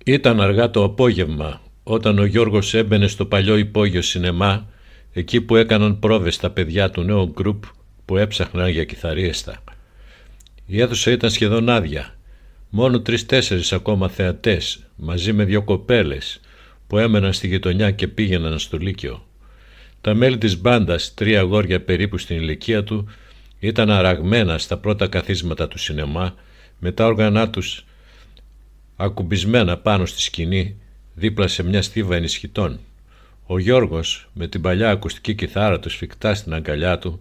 Ήταν αργά το απόγευμα όταν ο Γιώργος έμπαινε στο παλιό υπόγειο σινεμά, εκεί που έκαναν πρόβες τα παιδιά του νέου γκρουπ που έψαχναν για κιθαρίστα. Η αίθουσα ήταν σχεδόν άδεια, μόνο 3-4 ακόμα θεατές μαζί με 2 κοπέλες που έμεναν στη γειτονιά και πήγαιναν στο Λύκειο. Τα μέλη της μπάντας, 3 αγόρια περίπου στην ηλικία του, ήταν αραγμένα στα πρώτα καθίσματα του σινεμά με τα όργανά τους ακουμπισμένα πάνω στη σκηνή δίπλα σε μια στίβα ενισχυτών. Ο Γιώργος με την παλιά ακουστική κιθάρα του σφιχτά στην αγκαλιά του,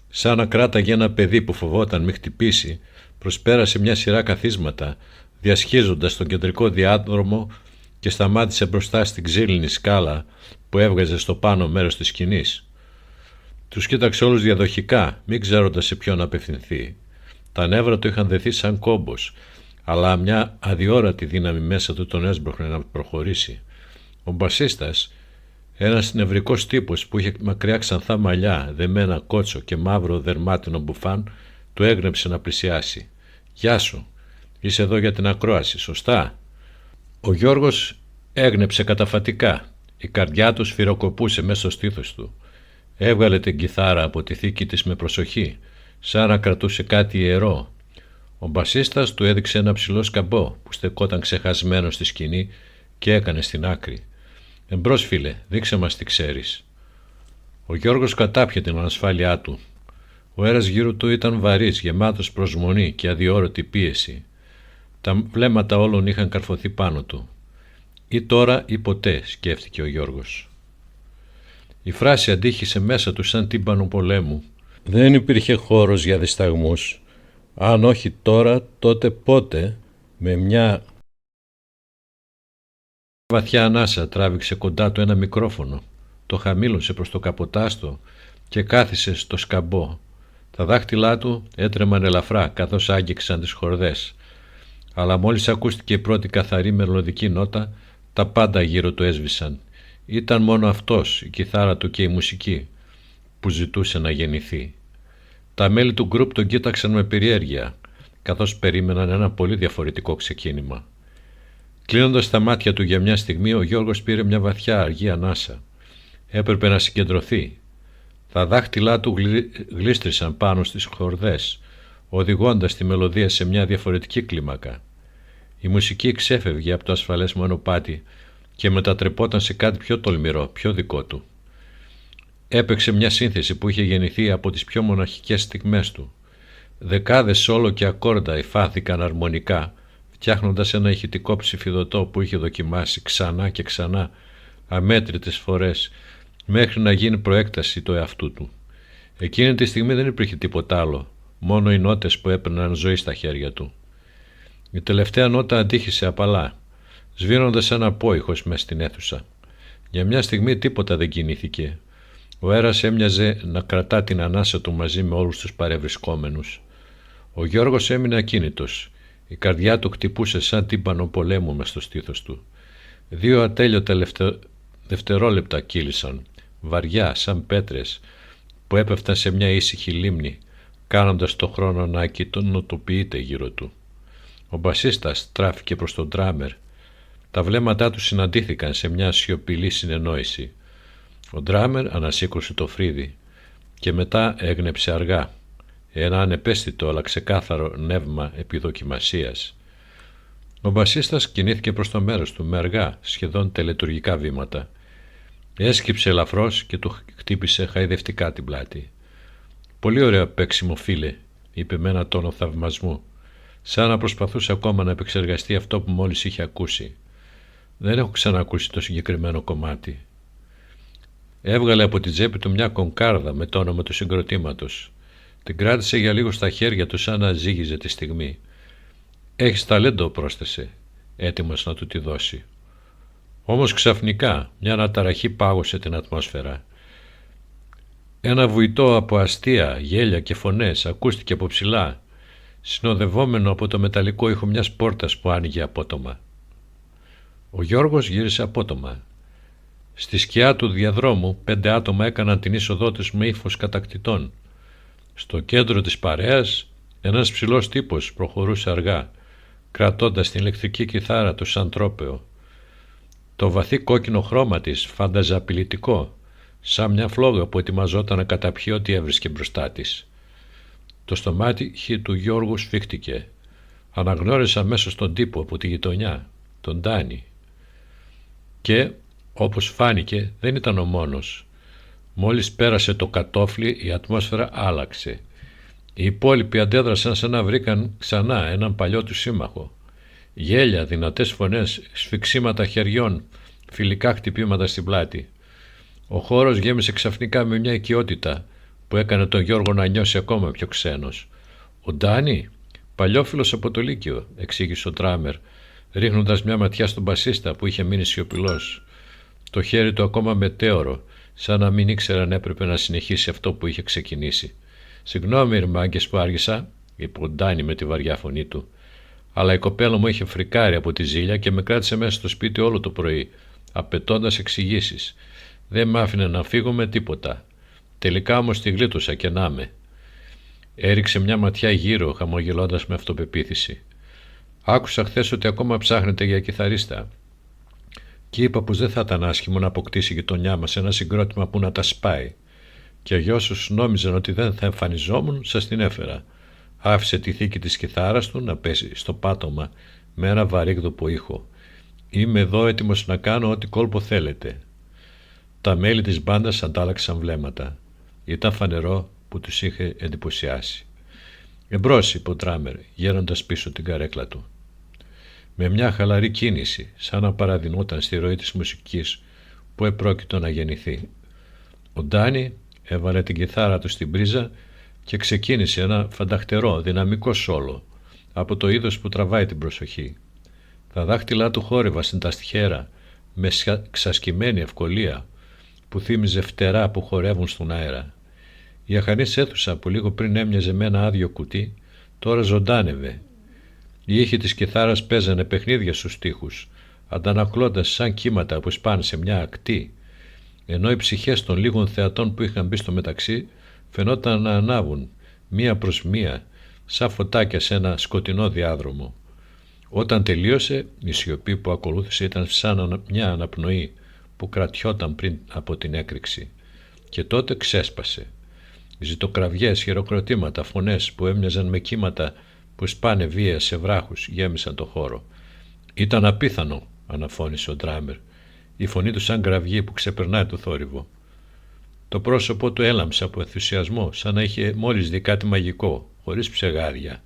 σαν να κράταγε ένα παιδί που φοβόταν μη χτυπήσει, προσπέρασε μια σειρά καθίσματα διασχίζοντας τον κεντρικό διάδρομο και σταμάτησε μπροστά στην ξύλινη σκάλα που έβγαζε στο πάνω μέρος της σκηνής. Τους κοίταξε όλους διαδοχικά, μην ξέροντας σε ποιον απευθυνθεί. Τα νεύρα του είχαν δεθεί σαν κόμπος, αλλά μια αδιόρατη δύναμη μέσα του τον έσπροχνε να προχωρήσει. Ο μπασίστας, ένας νευρικός τύπος που είχε μακριά ξανθά μαλλιά, δεμένα κότσο και μαύρο δερμάτινο μπουφάν, του έγνεψε να πλησιάσει. «Γεια σου, είσαι εδώ για την ακρόαση, σωστά?» Ο Γιώργος έγνεψε καταφατικά. Η καρδιά του σφυροκοπούσε μέσα στο στήθος του. Έβγαλε την κιθάρα από τη θήκη της με προσοχή, σαν να κρατούσε κάτι ιερό. Ο μπασίστας του έδειξε ένα ψηλό σκαμπό που στεκόταν ξεχασμένο στη σκηνή και έκανε στην άκρη. «Εμπρός φίλε, δείξε μας τι ξέρεις». Ο Γιώργος κατάπιε την ανασφάλειά του. Ο αέρας γύρω του ήταν βαρύς, γεμάτος προσμονή και αδιόρατη πίεση. Τα βλέμματα όλων είχαν καρφωθεί πάνω του. «Ή τώρα ή ποτέ», σκέφτηκε ο Γιώργος. Η φράση αντίχησε μέσα του σαν τύμπανο πολέμου. Δεν υπήρχε χώρος για δισταγμούς. Αν όχι τώρα, τότε πότε? Με μια βαθιά ανάσα τράβηξε κοντά του ένα μικρόφωνο. Το χαμήλωσε προς το καποτάστο και κάθισε στο σκαμπό. Τα δάχτυλά του έτρεμαν ελαφρά καθώς άγγιξαν τις χορδές. Αλλά μόλις ακούστηκε η πρώτη καθαρή μελωδική νότα, τα πάντα γύρω του έσβησαν. Ήταν μόνο αυτός, η κιθάρα του και η μουσική, που ζητούσε να γεννηθεί. Τα μέλη του γκρουπ τον κοίταξαν με περιέργεια, καθώς περίμεναν ένα πολύ διαφορετικό ξεκίνημα. Κλείνοντας τα μάτια του για μια στιγμή, ο Γιώργος πήρε μια βαθιά αργή ανάσα. Έπρεπε να συγκεντρωθεί. Τα δάχτυλά του γλίστρησαν πάνω στις χορδές, οδηγώντας τη μελωδία σε μια διαφορετική κλίμακα. Η μουσική ξέφευγε από το ασφαλές μονοπάτι και μετατρεπόταν σε κάτι πιο τολμηρό, πιο δικό του. Έπαιξε μια σύνθεση που είχε γεννηθεί από τις πιο μοναχικές στιγμές του. Δεκάδες σόλο και ακόρντα υφάθηκαν αρμονικά, φτιάχνοντας ένα ηχητικό ψηφιδωτό που είχε δοκιμάσει ξανά και ξανά, αμέτρητες φορές, μέχρι να γίνει προέκταση του εαυτού του. Εκείνη τη στιγμή δεν υπήρχε τίποτα άλλο, μόνο οι νότες που έπαιρναν ζωή στα χέρια του. Η τελευταία νότα αντίχησε απαλά, σβήνοντας ένα απόϊχος μες στην αίθουσα. Για μια στιγμή τίποτα δεν κινήθηκε. Ο αέρας έμοιαζε να κρατά την ανάσα του μαζί με όλους τους παρευρισκόμενους. Ο Γιώργος έμεινε ακίνητος. Η καρδιά του χτυπούσε σαν τύμπανο πολέμου μες στο στήθος του. 2 ατέλειωτα δευτερόλεπτα κύλησαν, βαριά σαν πέτρες που έπεφταν σε μια ήσυχη λίμνη, κάνοντας το χρόνο να ακινητοποιείται γύρω του. Ο μπασίστας στράφηκε προς τον ντράμερ. Τα βλέμματά του συναντήθηκαν σε μια σιωπηλή συνεννόηση. Ο ντράμερ ανασήκωσε το φρύδι και μετά έγνεψε αργά, ένα ανεπαίσθητο αλλά ξεκάθαρο νεύμα επιδοκιμασίας. Ο μπασίστας κινήθηκε προς το μέρος του με αργά, σχεδόν τελετουργικά βήματα. Έσκυψε ελαφρώς και του χτύπησε χαϊδευτικά την πλάτη. «Πολύ ωραίο παίξιμο, φίλε», είπε με ένα τόνο θαυμασμού, σαν να προσπαθούσε ακόμα να επεξεργαστεί αυτό που μόλις είχε ακούσει. «Δεν έχω ξανακούσει το συγκεκριμένο κομμάτι». Έβγαλε από την τσέπη του μια κονκάρδα με το όνομα του συγκροτήματος. Την κράτησε για λίγο στα χέρια του σαν να ζύγιζε τη στιγμή. «Έχεις ταλέντο», πρόσθεσε, έτοιμος να του τη δώσει. Όμως ξαφνικά μια αναταραχή πάγωσε την ατμόσφαιρα. Ένα βουητό από αστεία, γέλια και φωνές ακούστηκε από ψηλά, συνοδευόμενο από το μεταλλικό ήχο μιας πόρτας που άνοιγε απότομα. Ο Γιώργος γύρισε απότομα. Στη σκιά του διαδρόμου 5 άτομα έκαναν την είσοδό τους με ύφος κατακτητών. Στο κέντρο της παρέας ένας ψηλός τύπος προχωρούσε αργά, κρατώντας την ηλεκτρική κιθάρα του σαν τρόπαιο. Το βαθύ κόκκινο χρώμα της φάνταζε απειλητικό, σαν μια φλόγα που ετοιμαζόταν να καταπιεί ό,τι έβρισκε μπροστά της. Το στομάχι του Γιώργου σφίχτηκε. Αναγνώρισε αμέσως τον τύπο από τη γειτονιά, τον Ντάνη. Και, όπως φάνηκε, δεν ήταν ο μόνος. Μόλις πέρασε το κατόφλι, η ατμόσφαιρα άλλαξε. Οι υπόλοιποι αντέδρασαν σαν να βρήκαν ξανά έναν παλιό του σύμμαχο. Γέλια, δυνατές φωνές, σφιξίματα χεριών, φιλικά χτυπήματα στην πλάτη. Ο χώρος γέμισε ξαφνικά με μια οικειότητα που έκανε τον Γιώργο να νιώσει ακόμα πιο ξένος. «Ο Ντάνη, παλιόφιλος από το Λύκειο», εξήγησε ο ντράμερ, ρίχνοντας μια ματιά στον μπασίστα που είχε μείνει σιωπηλός. Το χέρι του ακόμα μετέωρο, σαν να μην ήξερε αν έπρεπε να συνεχίσει αυτό που είχε ξεκινήσει. «Συγγνώμη, μάγκες που άργησα», είπε ο Ντάνη με τη βαριά φωνή του. «Αλλά η κοπέλα μου είχε φρικάρει από τη ζήλια και με κράτησε μέσα στο σπίτι όλο το πρωί, απαιτώντας εξηγήσεις. Δεν μ' άφηνε να φύγω με τίποτα. Τελικά όμως τη γλίτωσα και να με». Έριξε μια ματιά γύρω, χαμογελώντας με αυτοπεποίθηση. «Άκουσα χθες ότι ακόμα ψάχνετε για κιθαρίστα. Και είπα πως δεν θα ήταν άσχημο να αποκτήσει η γειτονιά μας ένα συγκρότημα που να τα σπάει. Και για όσους νόμιζαν ότι δεν θα εμφανιζόμουν, σας την έφερα». Άφησε τη θήκη της κιθάρας του να πέσει στο πάτωμα με ένα βαρύγδουπο ήχο. «Είμαι εδώ έτοιμος να κάνω ό,τι κόλπο θέλετε». Τα μέλη της μπάντας αντάλλαξαν βλέμματα. Ήταν φανερό που τους είχε εντυπωσιάσει. «Εμπρός», είπε ο ντράμερ, γέροντας πίσω την καρέκλα του. Με μια χαλαρή κίνηση, σαν να παραδεινόταν στη ροή της μουσικής που επρόκειτο να γεννηθεί. Ο Ντάνη έβαλε την κιθάρα του στην πρίζα και ξεκίνησε ένα φανταχτερό, δυναμικό σόλο, από το είδος που τραβάει την προσοχή. Τα δάχτυλά του χόρευαν στην ταστιχέρα με ξασκημένη ευκολία που θύμιζε φτερά που χορεύουν στον αέρα. Η αχανής αίθουσα που λίγο πριν έμοιαζε με ένα άδειο κουτί, τώρα ζωντάνευε. Οι ήχοι της κιθάρας παίζανε παιχνίδια στους τοίχους, αντανακλώντας σαν κύματα που σπάνε σε μια ακτή, ενώ οι ψυχές των λίγων θεατών που είχαν μπει στο μεταξύ φαινόταν να ανάβουν μία προς μία, σαν φωτάκια σε ένα σκοτεινό διάδρομο. Όταν τελείωσε, η σιωπή που ακολούθησε ήταν σαν μια αναπνοή που κρατιόταν πριν από την έκρηξη. Και τότε ξέσπασε. Ζητοκραυγές, χειροκροτήματα, φωνές που έμοιαζαν με κύματα που σπάνε βία σε βράχους γέμισαν το χώρο. «Ήταν απίθανο», αναφώνησε ο ντράμερ, η φωνή του σαν κραυγή που ξεπερνάει το θόρυβο. Το πρόσωπό του έλαμψε από ενθουσιασμό, σαν να είχε μόλις δει κάτι μαγικό, χωρίς ψεγάδια,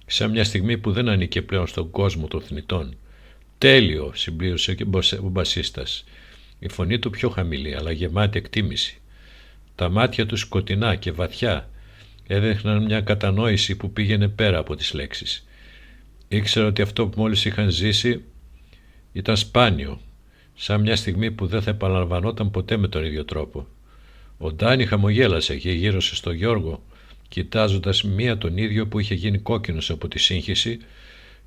σαν μια στιγμή που δεν ανήκε πλέον στον κόσμο των θνητών. «Τέλειο», συμπλήρωσε και ο μπασίστας, η φωνή του πιο χαμηλή αλλά γεμάτη εκτίμηση. Τα μάτια του σκοτεινά και βαθιά έδειχναν μια κατανόηση που πήγαινε πέρα από τις λέξεις. Ήξερε ότι αυτό που μόλις είχαν ζήσει ήταν σπάνιο, σαν μια στιγμή που δεν θα επαναλαμβανόταν ποτέ με τον ίδιο τρόπο. Ο Ντάνη χαμογέλασε και γύρωσε στο Γιώργο, κοιτάζοντας μία τον ίδιο που είχε γίνει κόκκινος από τη σύγχυση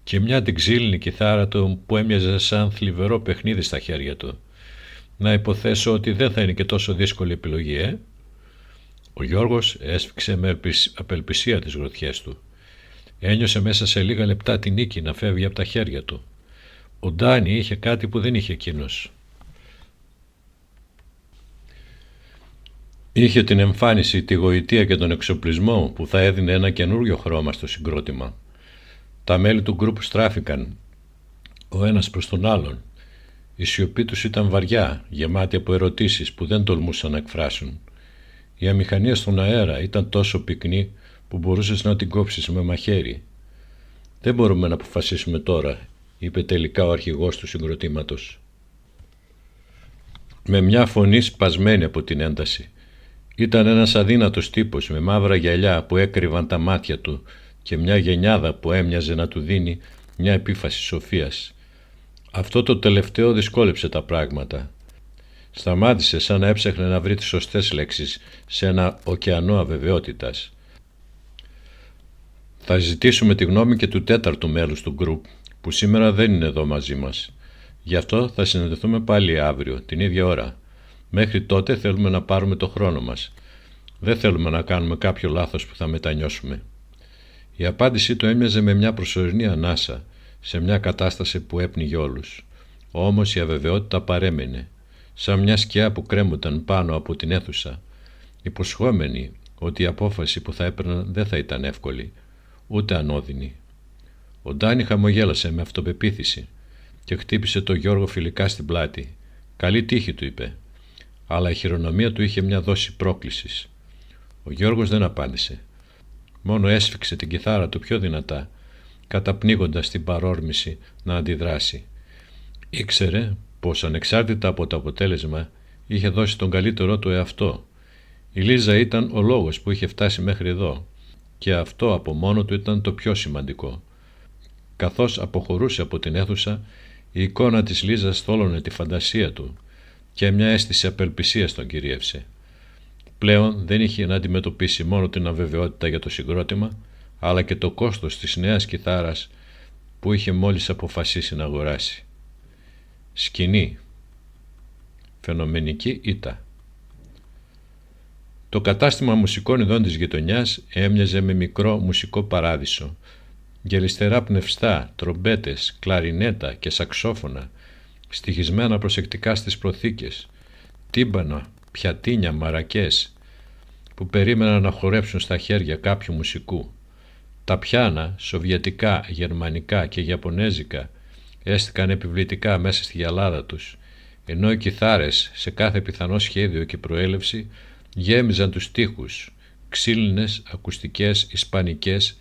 και μια την ξύλινη κιθάρα του που έμοιαζε σαν θλιβερό παιχνίδι στα χέρια του. «Να υποθέσω ότι δεν θα είναι και τόσο δύσκολη επιλογή, Ο Γιώργος έσφιξε με απελπισία τις γροθιές του. Ένιωσε μέσα σε λίγα λεπτά την νίκη να φεύγει από τα χέρια του. Ο Ντάνη είχε κάτι που δεν είχε εκείνος. Είχε την εμφάνιση, τη γοητεία και τον εξοπλισμό που θα έδινε ένα καινούριο χρώμα στο συγκρότημα. Τα μέλη του γκρουπ στράφηκαν ο ένας προς τον άλλον. Η σιωπή τους ήταν βαριά, γεμάτη από ερωτήσεις που δεν τολμούσαν να εκφράσουν. Η αμηχανία στον αέρα ήταν τόσο πυκνή που μπορούσες να την κόψεις με μαχαίρι. «Δεν μπορούμε να αποφασίσουμε τώρα», είπε τελικά ο αρχηγός του συγκροτήματος, με μια φωνή σπασμένη από την ένταση. Ήταν ένας αδύνατος τύπος με μαύρα γυαλιά που έκρυβαν τα μάτια του και μια γενιάδα που έμοιαζε να του δίνει μια επίφαση σοφίας. Αυτό το τελευταίο δυσκόλεψε τα πράγματα. Σταμάτησε σαν να έψαχνε να βρει τις σωστές λέξεις σε ένα ωκεανό αβεβαιότητας. «Θα ζητήσουμε τη γνώμη και του τέταρτου μέλους του γκρουπ, που σήμερα δεν είναι εδώ μαζί μας. Γι' αυτό θα συναντηθούμε πάλι αύριο, την ίδια ώρα. Μέχρι τότε θέλουμε να πάρουμε το χρόνο μας. Δεν θέλουμε να κάνουμε κάποιο λάθος που θα μετανιώσουμε». Η απάντησή του έμοιαζε με μια προσωρινή ανάσα, σε μια κατάσταση που έπνιγε όλους. Όμως η αβεβαιότητα παρέμενε, σαν μια σκιά που κρέμονταν πάνω από την αίθουσα, υποσχόμενη ότι η απόφαση που θα έπαιρναν δεν θα ήταν εύκολη, ούτε ανώδυνη. Ο Ντάνι χαμογέλασε με αυτοπεποίθηση και χτύπησε τον Γιώργο φιλικά στην πλάτη. «Καλή τύχη», του είπε, αλλά η χειρονομία του είχε μια δόση πρόκλησης. Ο Γιώργος δεν απάντησε. Μόνο έσφιξε την κιθάρα του πιο δυνατά, καταπνίγοντας την παρόρμηση να αντιδράσει. Ήξερε πως ανεξάρτητα από το αποτέλεσμα είχε δώσει τον καλύτερό του εαυτό. Η Λίζα ήταν ο λόγος που είχε φτάσει μέχρι εδώ και αυτό από μόνο του ήταν το πιο σημαντικό. Καθώς αποχωρούσε από την αίθουσα, η εικόνα της Λίζας θόλωνε τη φαντασία του και μια αίσθηση απελπισίας τον κυρίευσε. Πλέον δεν είχε να αντιμετωπίσει μόνο την αβεβαιότητα για το συγκρότημα, αλλά και το κόστος της νέας κιθάρας που είχε μόλις αποφασίσει να αγοράσει. Σκηνή. Φαινομενική ήττα. Το κατάστημα μουσικών ειδών της γειτονιάς έμοιαζε με μικρό μουσικό παράδεισο. Γελιστερά πνευστά, τρομπέτες, κλαρινέτα και σαξόφωνα, στοιχισμένα προσεκτικά στις προθήκες, τύμπανα, πιατίνια, μαρακές, που περίμεναν να χορέψουν στα χέρια κάποιου μουσικού. Τα πιάνα, σοβιετικά, γερμανικά και ιαπωνέζικα, έστηκαν επιβλητικά μέσα στη γυαλάδα τους, ενώ οι κιθάρες, σε κάθε πιθανό σχέδιο και προέλευση, γέμιζαν τους τοίχους, ξύλινες, ακουστικές, ισπανικές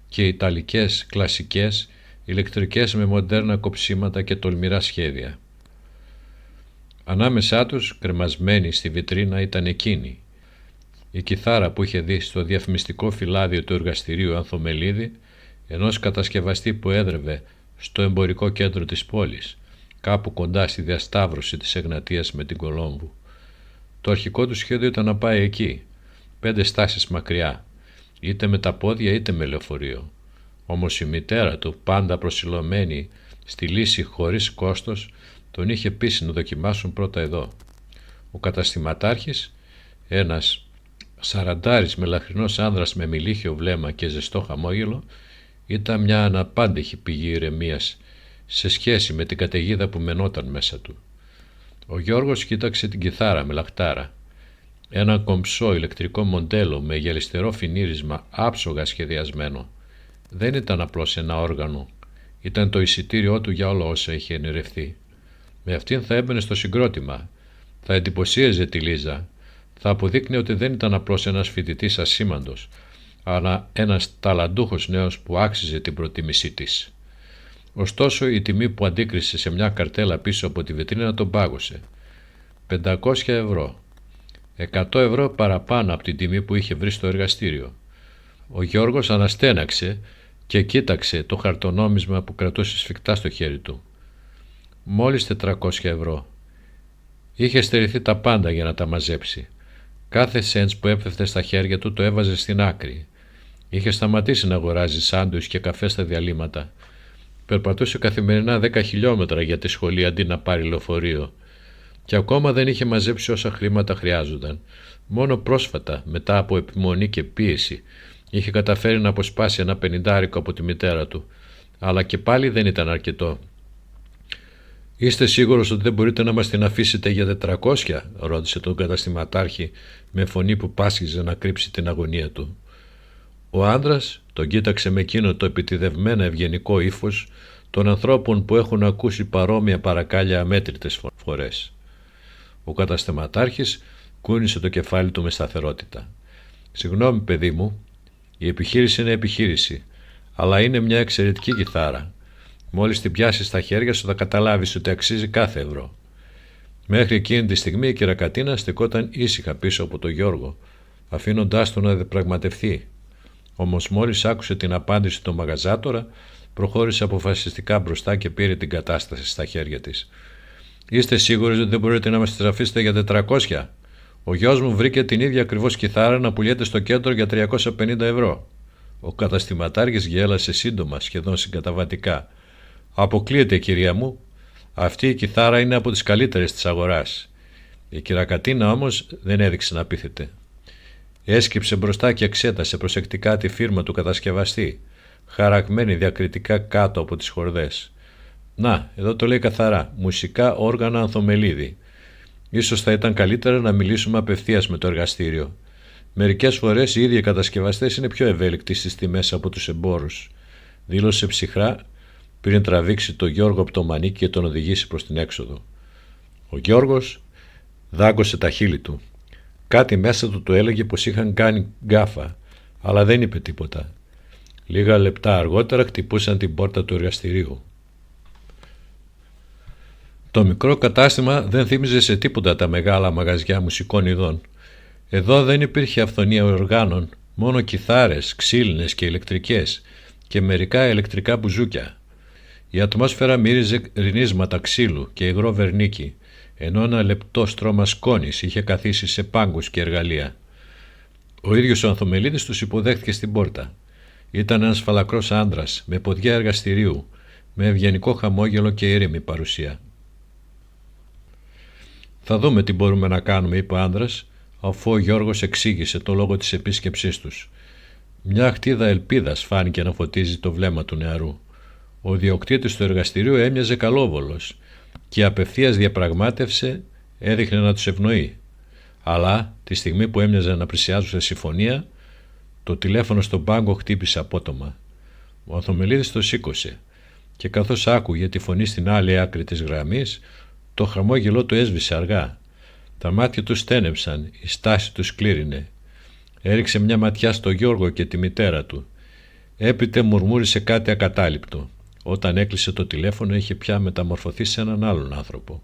και ιταλικές, κλασικές, ηλεκτρικές με μοντέρνα κοψίματα και τολμηρά σχέδια. Ανάμεσά τους, κρεμασμένη στη βιτρίνα, ήταν εκείνη. Η κιθάρα που είχε δει στο διαφημιστικό φυλάδιο του εργαστηρίου Ανθομελίδη, ενός κατασκευαστή που έδρευε στο εμπορικό κέντρο της πόλης, κάπου κοντά στη διασταύρωση της Εγνατίας με την Κολόμβου. Το αρχικό του σχέδιο ήταν να πάει εκεί, 5 στάσεις μακριά, είτε με τα πόδια είτε με λεωφορείο. Όμως η μητέρα του, πάντα προσιλωμένη στη λύση χωρίς κόστος, τον είχε πείσει να δοκιμάσουν πρώτα εδώ. Ο καταστηματάρχης, ένας σαραντάρης μελαχρινός άνδρας με μιλίχιο βλέμμα και ζεστό χαμόγελο, ήταν μια αναπάντεχη πηγή ηρεμίας σε σχέση με την καταιγίδα που μενόταν μέσα του. Ο Γιώργος κοίταξε την κιθάρα με λαχτάρα. Ένα κομψό ηλεκτρικό μοντέλο με γυαλιστερό φινίρισμα άψογα σχεδιασμένο. Δεν ήταν απλώς ένα όργανο. Ήταν το εισιτήριό του για όλα όσα είχε ενηρευθεί. Με αυτήν θα έμπαινε στο συγκρότημα. Θα εντυπωσίαζε τη Λίζα. Θα αποδείκνει ότι δεν ήταν απλώς ένας φοιτητής ασήμαντος, αλλά ένας ταλαντούχος νέος που άξιζε την προτίμησή της. Ωστόσο η τιμή που αντίκρισε σε μια καρτέλα πίσω από τη βιτρίνα τον πάγωσε. 500 ευρώ. 100 ευρώ παραπάνω από την τιμή που είχε βρει στο εργαστήριο. Ο Γιώργος αναστέναξε και κοίταξε το χαρτονόμισμα που κρατούσε σφιχτά στο χέρι του. Μόλις 400 ευρώ. Είχε στερηθεί τα πάντα για να τα μαζέψει. Κάθε σέντς που έπεφτε στα χέρια του το έβαζε στην άκρη. Είχε σταματήσει να αγοράζει σάντουιτς και καφέ στα διαλύματα. Περπατούσε καθημερινά 10 χιλιόμετρα για τη σχολή αντί να πάρει λεωφορείο. Και ακόμα δεν είχε μαζέψει όσα χρήματα χρειάζονταν. Μόνο πρόσφατα, μετά από επιμονή και πίεση, είχε καταφέρει να αποσπάσει ένα 50 από τη μητέρα του. Αλλά και πάλι δεν ήταν αρκετό. «Είστε σίγουρος ότι δεν μπορείτε να μας την αφήσετε για 400?» ρώτησε τον καταστηματάρχη με φωνή που πάσχιζε να κρύψει την αγωνία του. Ο άντρας τον κοίταξε με εκείνο το επιτηδευμένα ευγενικό ύφος των ανθρώπων που έχουν ακούσει παρόμοια παρακάλια αμέτρητες φορές. Ο καταστηματάρχης κούνησε το κεφάλι του με σταθερότητα. «Συγγνώμη, παιδί μου, η επιχείρηση είναι επιχείρηση, αλλά είναι μια εξαιρετική κιθάρα. Μόλις την πιάσεις στα χέρια σου θα καταλάβεις ότι αξίζει κάθε ευρώ». Μέχρι εκείνη τη στιγμή η κυρακατίνα στεκόταν ήσυχα πίσω από τον Γιώργο, αφήνοντάς τον να διαπραγματευτεί. Όμως μόλις άκουσε την απάντηση του μαγαζάτορα, προχώρησε αποφασιστικά μπροστά και πήρε την κατάσταση στα χέρια της. «Είστε σίγουροι ότι δεν μπορείτε να μας τις αφήσετε για 400? Ο γιος μου βρήκε την ίδια ακριβώς κιθάρα να πουλιέται στο κέντρο για 350 ευρώ. Ο καταστηματάρχης γέλασε σύντομα, σχεδόν συγκαταβατικά. «Αποκλείεται, κυρία μου. Αυτή η κιθάρα είναι από τις καλύτερες της αγοράς». Η κυρακατίνα όμως δεν έδειξε να πείθεται. Έσκυψε μπροστά και εξέτασε προσεκτικά τη φίρμα του κατασκευαστή, χαραγμένη διακριτικά κάτω από τις χορδές. Να, εδώ το λέει καθαρά, μουσικά όργανα Ανθομελίδη. Ίσως θα ήταν καλύτερα να μιλήσουμε απευθείας με το εργαστήριο. Μερικές φορές οι ίδιοι κατασκευαστές είναι πιο ευέλικτοι στις τιμές από τους εμπόρους, δήλωσε ψυχρά πριν τραβήξει τον Γιώργο από το μανίκι και τον οδηγήσει προς την έξοδο. Ο Γιώργος δάγκωσε τα χείλη του. Κάτι μέσα του έλεγε πως είχαν κάνει γκάφα, αλλά δεν είπε τίποτα. Λίγα λεπτά αργότερα χτυπούσαν την πόρτα του εργαστηρίου. Το μικρό κατάστημα δεν θύμιζε σε τίποτα τα μεγάλα μαγαζιά μουσικών ειδών. Εδώ δεν υπήρχε αυθονία οργάνων, μόνο κιθάρες, ξύλινες και ηλεκτρικές και μερικά ηλεκτρικά μπουζούκια. Η ατμόσφαιρα μύριζε ρινίσματα ξύλου και υγρό βερνίκι, ενώ ένα λεπτό στρώμα σκόνης είχε καθίσει σε πάγκους και εργαλεία. Ο ίδιος ο Ανθομελίδης τους υποδέχθηκε στην πόρτα. Ήταν ένας φαλακρός άντρας, με ποδιά εργαστηρίου, με ευγενικό χαμόγελο και ήρεμη παρουσία. «Θα δούμε τι μπορούμε να κάνουμε», είπε ο άντρας, αφού ο Γιώργος εξήγησε το λόγο της επίσκεψής τους. Μια χτίδα ελπίδας φάνηκε να φωτίζει το βλέμμα του νεαρού. Ο διοκτήτης του εργαστηρίου έμοιαζε καλόβολος και η απευθείας διαπραγμάτευση έδειχνε να τους ευνοεί. Αλλά τη στιγμή που έμοιαζε να πλησιάζουν σε συμφωνία, το τηλέφωνο στον πάγκο χτύπησε απότομα. Ο Ανθομελίδης το σήκωσε και καθώς άκουγε τη φωνή στην άλλη άκρη της γραμμής, το χαμόγελό του έσβησε αργά. Τα μάτια του στένεψαν, η στάση του σκλήρινε. Έριξε μια ματιά στο Γιώργο και τη μητέρα του. Έπειτα μουρμούρισε κάτι ακατάληπτο. Όταν έκλεισε το τηλέφωνο είχε πια μεταμορφωθεί σε έναν άλλον άνθρωπο.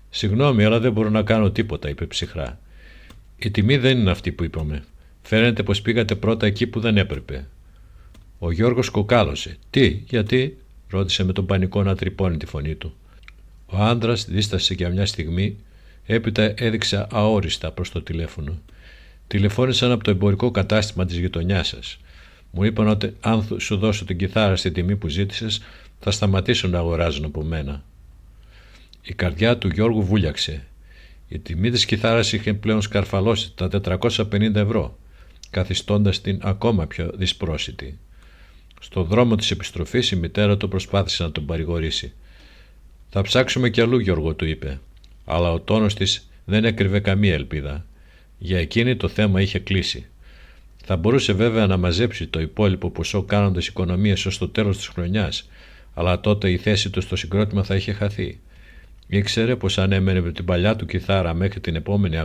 «Συγγνώμη, αλλά δεν μπορώ να κάνω τίποτα», είπε ψυχρά. «Η τιμή δεν είναι αυτή που είπαμε. Φαίνεται πως πήγατε πρώτα εκεί που δεν έπρεπε». Ο Γιώργος κοκάλωσε. «Τι, γιατί?» ρώτησε με τον πανικό να τρυπώνει τη φωνή του. Ο άντρας δίστασε για μια στιγμή, έπειτα έδειξε αόριστα προς το τηλέφωνο. «Τηλεφώνησαν από το εμπορικό κατάστημα της γειτονιάς σας. Μου είπαν ότι αν σου δώσω την κιθάρα στη τιμή που ζήτησες, θα σταματήσουν να αγοράζουν από μένα». Η καρδιά του Γιώργου βούλιαξε. Η τιμή της κιθάρας είχε πλέον σκαρφαλώσει τα 450 ευρώ, καθιστώντας την ακόμα πιο δυσπρόσιτη. Στο δρόμο της επιστροφής η μητέρα του προσπάθησε να τον παρηγορήσει. «Θα ψάξουμε κι αλλού, Γιώργο», του είπε, αλλά ο τόνος της δεν έκρυβε καμία ελπίδα. Για εκείνη το θέμα είχε κλείσει. Θα μπορούσε βέβαια να μαζέψει το υπόλοιπο ποσό κάνοντας οικονομίες ως το τέλος της χρονιάς, αλλά τότε η θέση του στο συγκρότημα θα είχε χαθεί. Ήξερε πως αν έμενε με την παλιά του κιθάρα μέχρι την επόμενη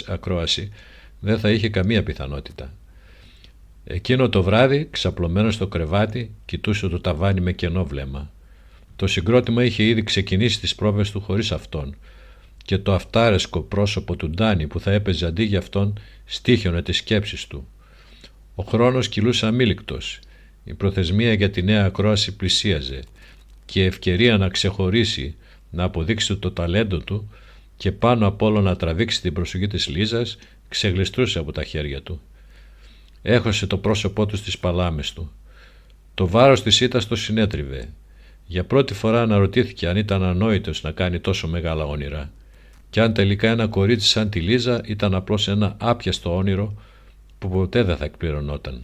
ακρόαση, δεν θα είχε καμία πιθανότητα. Εκείνο το βράδυ, ξαπλωμένο στο κρεβάτι, κοιτούσε το ταβάνι με κενό βλέμμα. Το συγκρότημα είχε ήδη ξεκινήσει τις πρόβες του χωρίς αυτόν και το αυτάρεσκο πρόσωπο του Ντάνι που θα έπαιζε αντί για αυτόν στοίχιωνε τις σκέψεις του. Ο χρόνος κυλούσε αμήλικτος. Η προθεσμία για τη νέα ακρόαση πλησίαζε και η ευκαιρία να ξεχωρίσει, να αποδείξει το ταλέντο του και πάνω απ' όλο να τραβήξει την προσοχή της Λίζας ξεγλιστρούσε από τα χέρια του. Έχωσε το πρόσωπό του στις παλάμες του. Το βάρος της ήττας το συνέτριβε. Για πρώτη φορά αναρωτήθηκε αν ήταν ανόητος να κάνει τόσο μεγάλα όνειρα και αν τελικά ένα κορίτσι σαν τη Λίζα ήταν απλώς ένα άπιαστο όνειρο που ποτέ δεν θα εκπληρωνόταν.